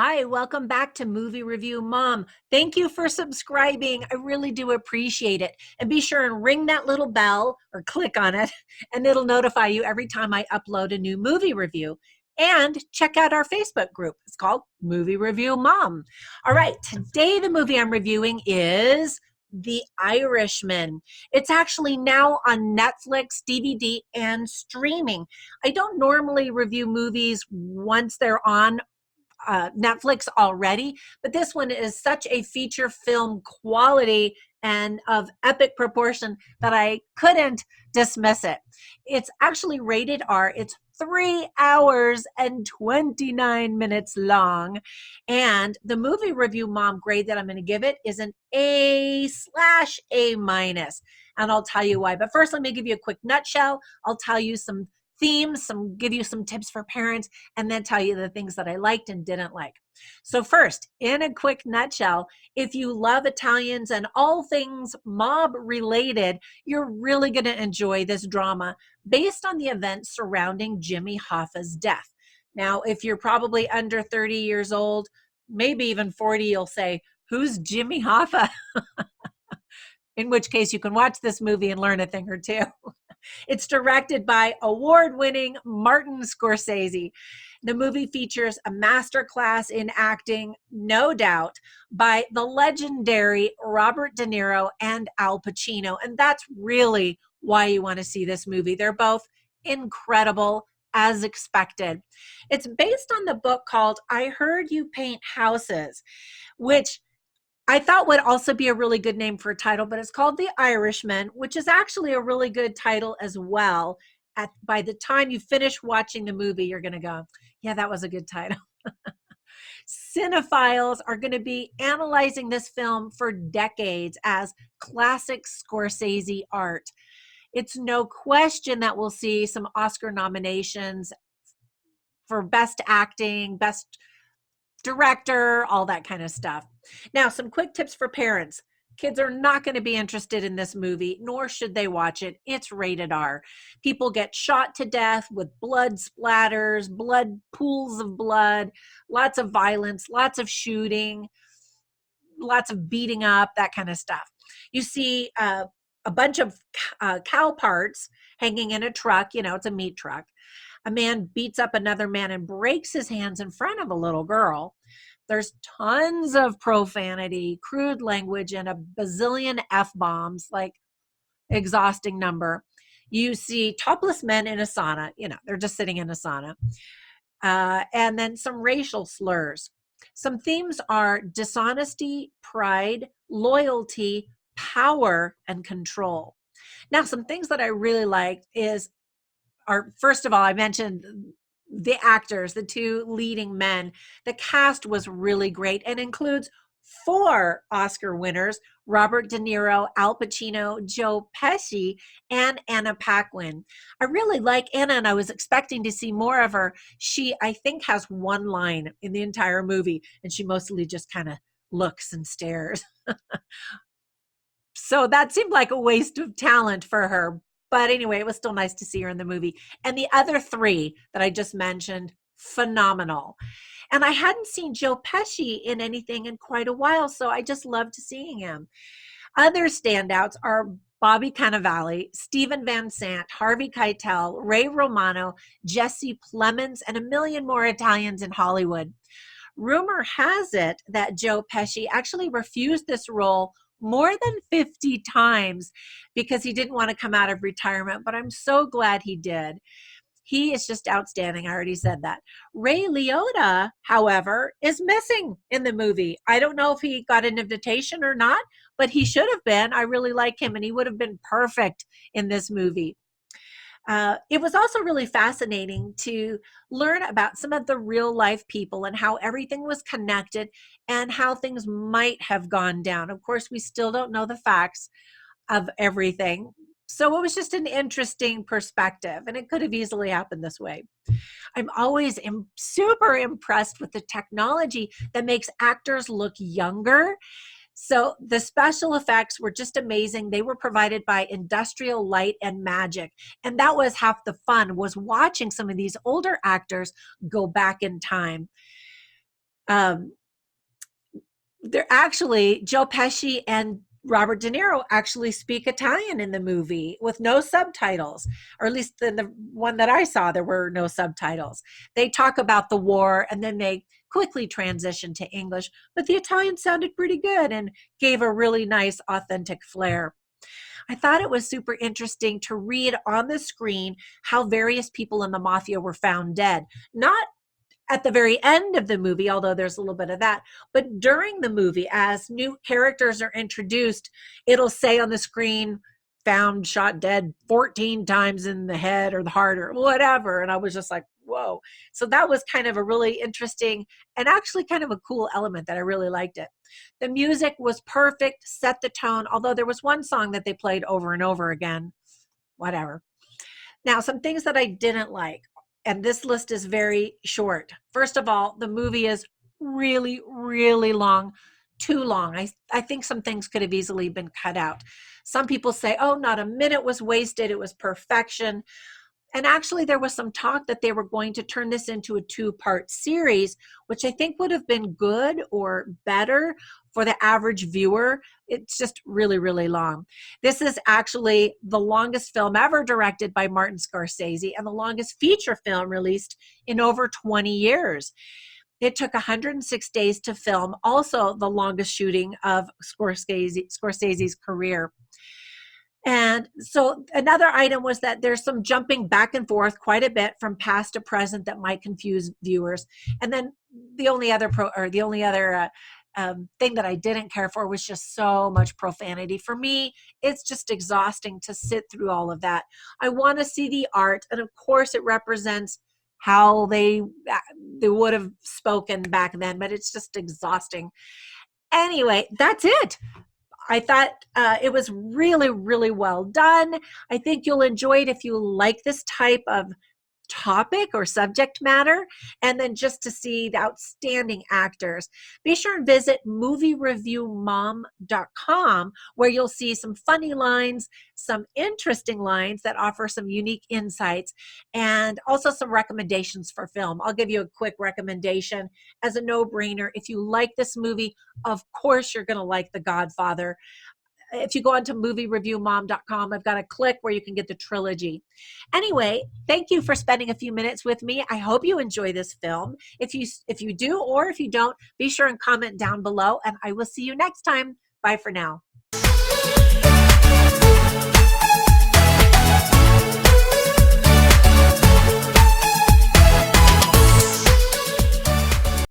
Hi, welcome back to Movie Review Mom. Thank you for subscribing. I really do appreciate it. And be sure and ring that little bell or click on it, and it'll notify you every time I upload a new movie review. And check out our Facebook group. It's called Movie Review Mom. All right, today the movie I'm reviewing is The Irishman. It's actually now on Netflix, DVD, and streaming. I don't normally review movies once they're on Netflix already, but this one is such a feature film quality and of epic proportion that I couldn't dismiss it. It's actually rated R. It's 3 hours and 29 minutes long. And the movie review mom grade that I'm going to give it is an A/A minus. And I'll tell you why. But first, let me give you a quick nutshell. I'll tell you some themes, give you some tips for parents, and then tell you the things that I liked and didn't like. So first, in a quick nutshell, if you love Italians and all things mob related, you're really going to enjoy this drama based on the events surrounding Jimmy Hoffa's death. Now, if you're probably under 30 years old, maybe even 40, you'll say, who's Jimmy Hoffa? In which case you can watch this movie and learn a thing or two. It's directed by award-winning Martin Scorsese. The movie features a masterclass in acting, no doubt, by the legendary Robert De Niro and Al Pacino. And that's really why you want to see this movie. They're both incredible, as expected. It's based on the book called I Heard You Paint Houses, which I thought would also be a really good name for a title, but it's called The Irishman, which is actually a really good title as well. By the time you finish watching the movie, you're going to go, yeah, that was a good title. Cinephiles are going to be analyzing this film for decades as classic Scorsese art. It's no question that we'll see some Oscar nominations for best acting, best director, all that kind of stuff. Now, some quick tips for parents. Kids are not going to be interested in this movie, nor should they watch it. It's rated R. People get shot to death with blood splatters, blood pools of blood, lots of violence, lots of shooting, lots of beating up, that kind of stuff. You see a bunch of cow parts hanging in a truck. It's a meat truck. A man beats up another man and breaks his hands in front of a little girl. There's tons of profanity, crude language, and a bazillion F-bombs, like exhausting number. You see topless men in a sauna. They're just sitting in a sauna. And then some racial slurs. Some themes are dishonesty, pride, loyalty, power, and control. Now, some things that I really liked are, first of all, I mentioned the actors, the two leading men. The cast was really great and includes 4 Oscar winners: Robert De Niro, Al Pacino, Joe Pesci, and Anna Paquin. I really like Anna, and I was expecting to see more of her. She, I think, has one line in the entire movie, and she mostly just kind of looks and stares. So that seemed like a waste of talent for her. But anyway, it was still nice to see her in the movie. And the other 3 that I just mentioned, phenomenal. And I hadn't seen Joe Pesci in anything in quite a while, so I just loved seeing him. Other standouts are Bobby Cannavale, Stephen Van Sant, Harvey Keitel, Ray Romano, Jesse Plemons, and a million more Italians in Hollywood. Rumor has it that Joe Pesci actually refused this role more than 50 times because he didn't want to come out of retirement, but I'm so glad he did. He is just outstanding. I already said that. Ray Liotta, however, is missing in the movie. I don't know if he got an invitation or not, but he should have been. I really like him, and he would have been perfect in this movie. It was also really fascinating to learn about some of the real life people and how everything was connected and how things might have gone down. Of course, we still don't know the facts of everything. So it was just an interesting perspective, and it could have easily happened this way. I'm always super impressed with the technology that makes actors look younger. So the special effects were just amazing. They were provided by Industrial Light and Magic. And that was half the fun, was watching some of these older actors go back in time. Um, they're actually Joe Pesci and Robert De Niro actually speak Italian in the movie with no subtitles, or at least in the one that I saw, there were no subtitles. They talk about the war and then they quickly transition to English, but the Italian sounded pretty good and gave a really nice, authentic flair. I thought it was super interesting to read on the screen how various people in the mafia were found dead. Not at the very end of the movie, although there's a little bit of that. But during the movie, as new characters are introduced, it'll say on the screen, found shot dead 14 times in the head or the heart or whatever. And I was just like, whoa. So that was kind of a really interesting and actually kind of a cool element that I really liked it. The music was perfect, set the tone, although there was one song that they played over and over again. Whatever. Now, some things that I didn't like, and this list is very short. First of all, the movie is really, really long, too long. I think some things could have easily been cut out. Some people say, oh, not a minute was wasted. It was perfection. And actually, there was some talk that they were going to turn this into a two-part series, which I think would have been good or better for the average viewer. It's just really, really long. This is actually the longest film ever directed by Martin Scorsese and the longest feature film released in over 20 years. It took 106 days to film, also the longest shooting of Scorsese's career. And so another item was that there's some jumping back and forth quite a bit from past to present that might confuse viewers. And then the only other thing that I didn't care for was just so much profanity. For me, it's just exhausting to sit through all of that. I want to see the art, and of course, it represents how they would have spoken back then, but it's just exhausting. Anyway, that's it. I thought it was really, really well done. I think you'll enjoy it if you like this type of topic or subject matter, and then just to see the outstanding actors. Be sure and visit moviereviewmom.com, where you'll see some funny lines, some interesting lines that offer some unique insights, and also some recommendations for film. I'll give you a quick recommendation as a no-brainer. If you like this movie, of course you're going to like The Godfather. If you go onto moviereviewmom.com, I've got a click where you can get the trilogy. Anyway, thank you for spending a few minutes with me. I hope you enjoy this film. If you do, or if you don't, be sure and comment down below, and I will see you next time. Bye for now.